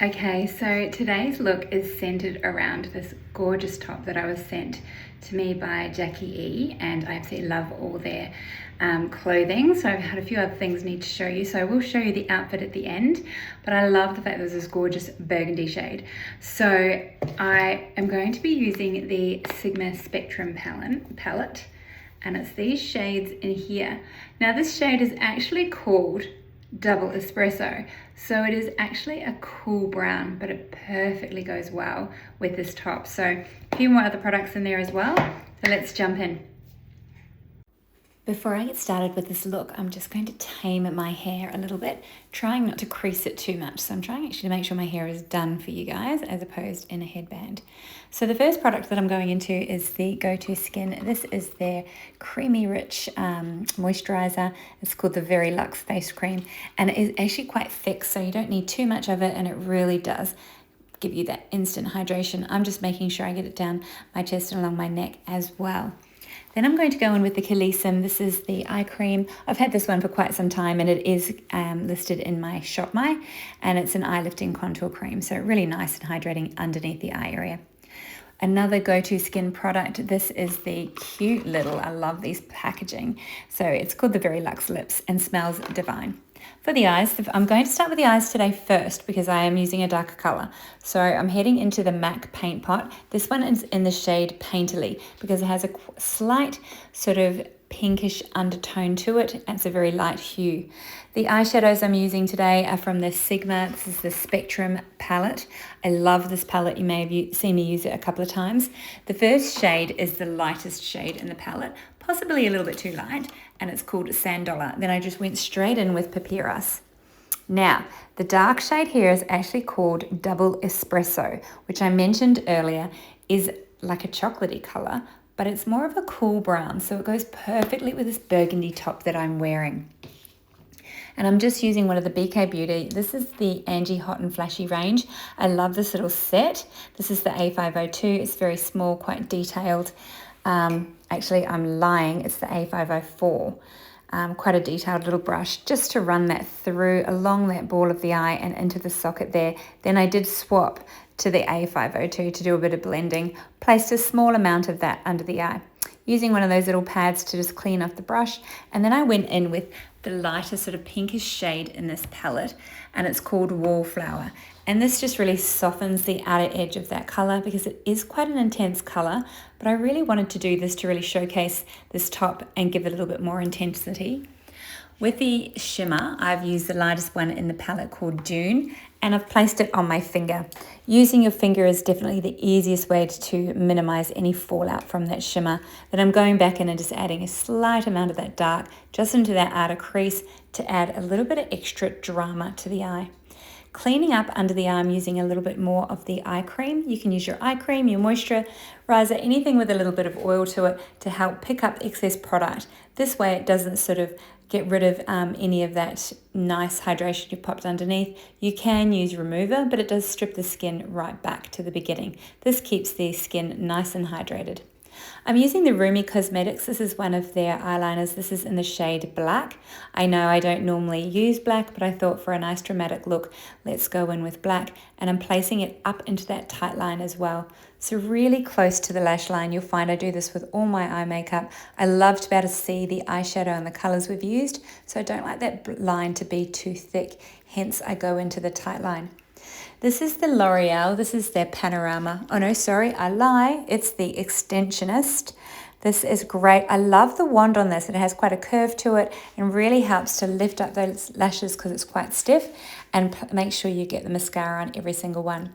Okay, so today's look is centered around this gorgeous top that I was sent to me by Jacqui.e, and I absolutely love all their clothing. So I've had a few other things I need to show you. So I will show you the outfit at the end, but I love the fact there's this gorgeous burgundy shade. So I am going to be using the Sigma Spectrum palette, and it's these shades in here. Now this shade is actually called double espresso, so it is actually a cool brown, but it perfectly goes well with this top. So a few more other products in there as well, so let's jump in. Before I get started with this look, I'm just going to tame my hair a little bit, trying not to crease it too much. So I'm trying actually to make sure my hair is done for you guys as opposed in a headband. So the first product that I'm going into is the Goto Skin. This is their creamy rich moisturizer. It's called the Very Luxe Face Cream, and it is actually quite thick, so you don't need too much of it, and it really does give you that instant hydration. I'm just making sure I get it down my chest and along my neck as well. Then I'm going to go in with the Complexion. This is the eye cream. I've had this one for quite some time, and it is listed in my Shop My, and it's an eye lifting contour cream. So really nice and hydrating underneath the eye area. Another Goto Skin product. This is the cute little, I love these packaging. So it's called the Very Luxe Lips and smells divine. For the eyes, I'm going to start with the eyes today first because I am using a darker color. So I'm heading into the MAC Paint Pot. This one is in the shade Painterly because it has a slight sort of pinkish undertone to it, and it's a very light hue. The eyeshadows I'm using today are from the Sigma. This is the Spectrum palette. I love this palette. You may have seen me use it a couple of times. The first shade is the lightest shade in the palette, possibly a little bit too light, and it's called Sand Dollar. Then I just went straight in with Papyrus. Now, the dark shade here is actually called Double Espresso, which I mentioned earlier is like a chocolatey color, but it's more of a cool brown, so it goes perfectly with this burgundy top that I'm wearing. And I'm just using one of the BK Beauty. This is the Angie Hot and Flashy range. I love this little set. This is the A502. It's very small, quite detailed. Actually, I'm lying. It's the A504. Quite a detailed little brush just to run that through along that ball of the eye and into the socket there. Then I did swap to the A502 to do a bit of blending. Placed a small amount of that under the eye, using one of those little pads to just clean off the brush. And then I went in with the lighter sort of pinkish shade in this palette, and it's called Wallflower. And this just really softens the outer edge of that color because it is quite an intense color, but I really wanted to do this to really showcase this top and give it a little bit more intensity. With the shimmer, I've used the lightest one in the palette called Dune, and I've placed it on my finger. Using your finger is definitely the easiest way to minimize any fallout from that shimmer. Then I'm going back in and just adding a slight amount of that dark just into that outer crease to add a little bit of extra drama to the eye. Cleaning up under the arm using a little bit more of the eye cream. You can use your eye cream, your moisturizer, anything with a little bit of oil to it to help pick up excess product. This way it doesn't sort of get rid of any of that nice hydration you've popped underneath. You can use remover, but it does strip the skin right back to the beginning. This keeps the skin nice and hydrated. I'm using the Rumi Cosmetics. This is one of their eyeliners. This is in the shade Black. I know I don't normally use black, but I thought for a nice dramatic look, let's go in with black. And I'm placing it up into that tight line as well. So really close to the lash line. You'll find I do this with all my eye makeup. I love to be able to see the eyeshadow and the colors we've used, so I don't like that line to be too thick. Hence, I go into the tight line. This is the L'Oreal. This is their Panorama. Oh no, sorry, I lie. It's the Extensionist. This is great. I love the wand on this. It has quite a curve to it and really helps to lift up those lashes because it's quite stiff, and make sure you get the mascara on every single one.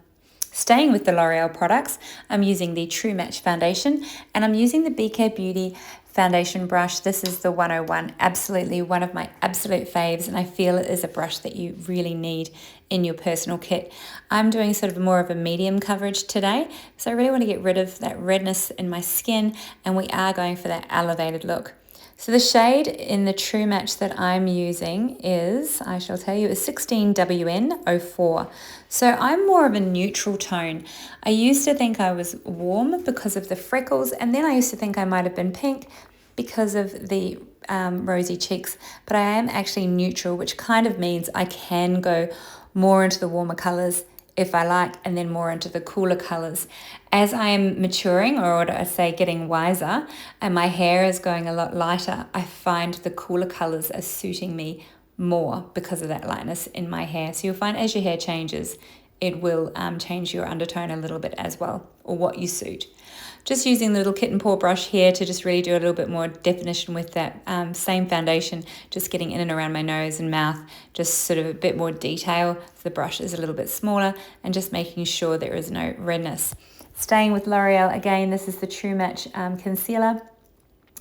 Staying with the L'Oreal products, I'm using the True Match foundation, and I'm using the BK Beauty foundation brush. This is the 101, absolutely one of my absolute faves, and I feel it is a brush that you really need in your personal kit. I'm doing sort of more of a medium coverage today, so I really want to get rid of that redness in my skin, and we are going for that elevated look. So the shade in the True Match that I'm using is, I shall tell you, is 16WN04. So I'm more of a neutral tone. I used to think I was warm because of the freckles, and then I used to think I might have been pink because of the rosy cheeks, but I am actually neutral, which kind of means I can go more into the warmer colors if I like, and then more into the cooler colors. As I am maturing, or what I say, getting wiser, and my hair is going a lot lighter, I find the cooler colors are suiting me more because of that lightness in my hair. So you'll find as your hair changes, it will change your undertone a little bit as well, or what you suit. Just using the little kitten paw brush here to just really do a little bit more definition with that same foundation, just getting in and around my nose and mouth, just sort of a bit more detail. So the brush is a little bit smaller, and just making sure there is no redness. Staying with L'Oreal again, this is the True Match concealer.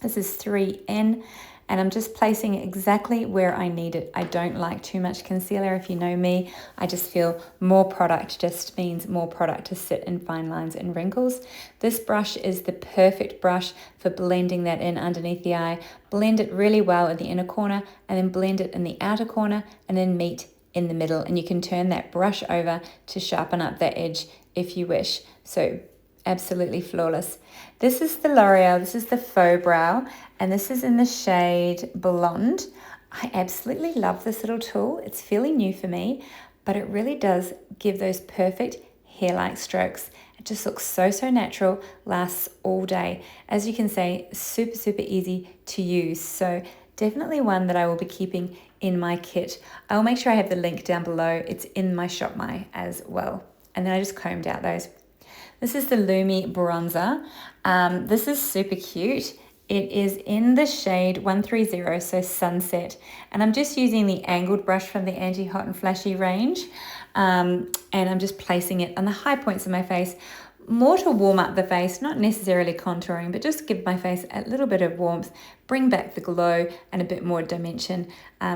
This is 3N. And I'm just placing it exactly where I need it. I don't like too much concealer. If you know me, I just feel more product just means more product to sit in fine lines and wrinkles. This brush is the perfect brush for blending that in underneath the eye. Blend it really well in the inner corner, and then blend it in the outer corner, and then meet in the middle. And you can turn that brush over to sharpen up that edge if you wish. So absolutely flawless. This is the L'Oreal, this is the Faux Brow, and this is in the shade Blonde. I absolutely love this little tool. It's fairly new for me, but it really does give those perfect hair-like strokes. It just looks so natural, lasts all day. As you can see, super easy to use. So definitely one that I will be keeping in my kit. I will make sure I have the link down below. It's in my Shop My as well. And then I just combed out those. This is the Lumi bronzer. This is super cute. It is in the shade 130, so Sunset. And I'm just using the angled brush from the Angie Hot and Flashy range. And I'm just placing it on the high points of my face, more to warm up the face, not necessarily contouring, but just give my face a little bit of warmth, bring back the glow and a bit more dimension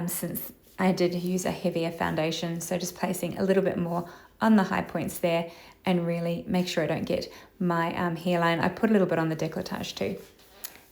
since I did use a heavier foundation. So just placing a little bit more on the high points there, and really make sure I don't get my hairline. I put a little bit on the décolletage too.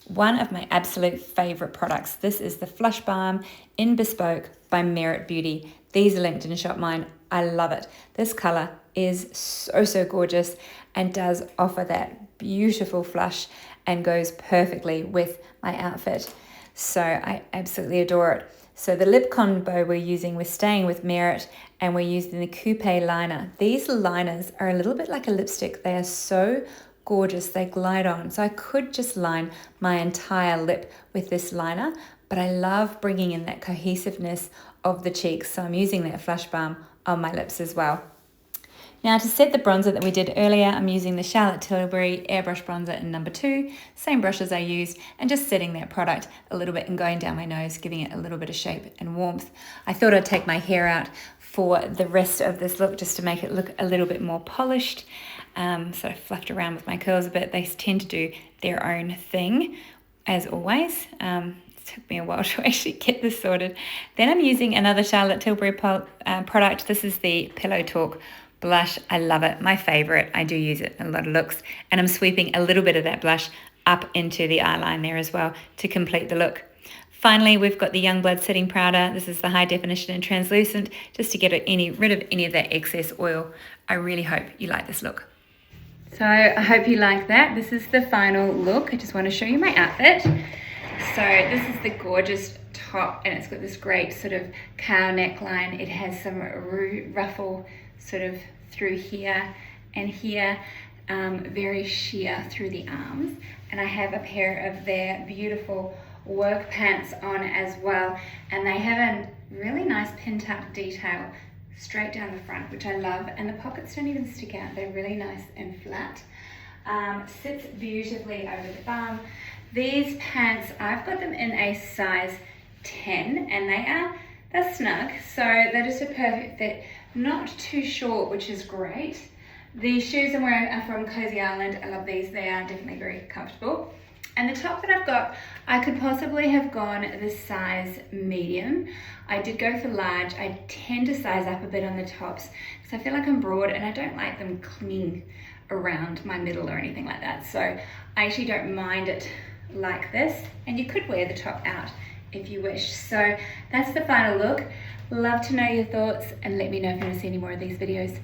One of my absolute favorite products. This is the Flush Balm in Bespoke by Merit Beauty. These are linked in Shop Mine. I love it. This color is so gorgeous and does offer that beautiful flush and goes perfectly with my outfit. So I absolutely adore it. So the lip combo we're staying with Merit, and we're using the Coupe liner. These liners are a little bit like a lipstick. They are so gorgeous, they glide on. So I could just line my entire lip with this liner, but I love bringing in that cohesiveness of the cheeks. So I'm using that Flush Balm on my lips as well. Now to set the bronzer that we did earlier, I'm using the Charlotte Tilbury Airbrush Bronzer in number 2, same brush as I used, and just setting that product a little bit and going down my nose, giving it a little bit of shape and warmth. I thought I'd take my hair out for the rest of this look just to make it look a little bit more polished. So I fluffed around with my curls a bit. They tend to do their own thing, as always. It took me a while to actually get this sorted. Then I'm using another Charlotte Tilbury product. This is the Pillow Talk blush. I love it. My favorite. I do use it in a lot of looks. And I'm sweeping a little bit of that blush up into the eyeline there as well to complete the look. Finally, we've got the Youngblood Setting Powder. This is the high definition and translucent, just to get rid of any of that excess oil. I really hope you like this look. So I hope you like that. This is the final look. I just want to show you my outfit. So this is the gorgeous top, and it's got this great sort of cow neckline. It has some ruffle sort of through here and here, very sheer through the arms. And I have a pair of their beautiful work pants on as well, and they have a really nice pin-tuck detail straight down the front, which I love, and the pockets don't even stick out. They're really nice and flat. Sits beautifully over the bum. These pants, I've got them in a size 10, and they're snug, so they're just a perfect fit. Not too short, which is great. The shoes I'm wearing are from Cozy Island. I love these. They are definitely very comfortable. And the top that I've got, I could possibly have gone the size medium. I did go for large. I tend to size up a bit on the tops because I feel like I'm broad and I don't like them clinging around my middle or anything like that. So I actually don't mind it like this. And you could wear the top out if you wish. So that's the final look. Love to know your thoughts, and let me know if you want to see any more of these videos.